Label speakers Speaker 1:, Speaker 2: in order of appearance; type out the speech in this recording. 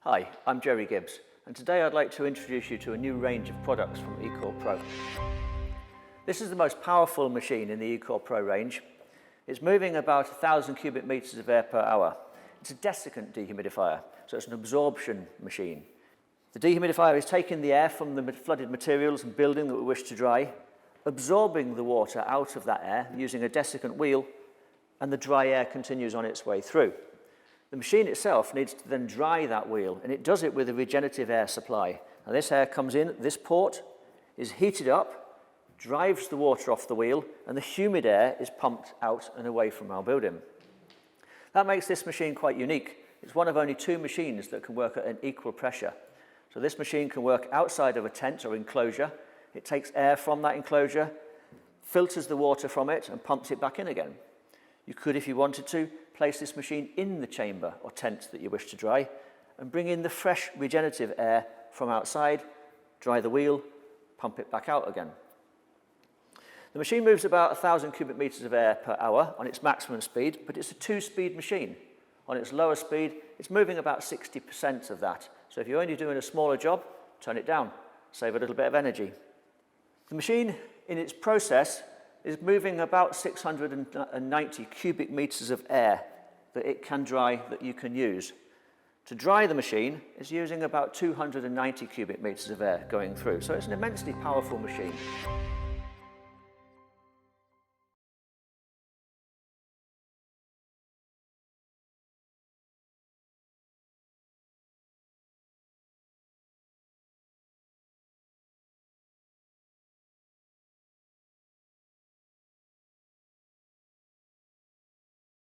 Speaker 1: Hi, I'm Jerry Gibbs, and today I'd like to introduce you to a new range of products from Ecor Pro. This is the most powerful machine in the Ecor Pro range. It's moving about 1,000 cubic meters of air per hour. It's a desiccant dehumidifier, so it's an absorption machine. The dehumidifier is taking the air from the flooded materials and building that we wish to dry, absorbing the water out of that air using a desiccant wheel, and the dry air continues on its way through. The machine itself needs to then dry that wheel, and it does it with a regenerative air supply. Now this air comes in, this port is heated up, drives the water off the wheel, and the humid air is pumped out and away from our building. That makes this machine quite unique. It's one of only 2 machines that can work at an equal pressure. So this machine can work outside of a tent or enclosure. It takes air from that enclosure, filters the water from it, and pumps it back in again. You could, if you wanted to, place this machine in the chamber or tent that you wish to dry and bring in the fresh regenerative air from outside, dry the wheel, pump it back out again. The machine moves about 1,000 cubic meters of air per hour on its maximum speed, but it's a 2-speed machine. On its lower speed, it's moving about 60% of that. So if you're only doing a smaller job, turn it down, save a little bit of energy. The machine, in its process, is moving about 690 cubic meters of air that it can dry that you can use. To dry the machine, it's using about 290 cubic meters of air going through. So it's an immensely powerful machine.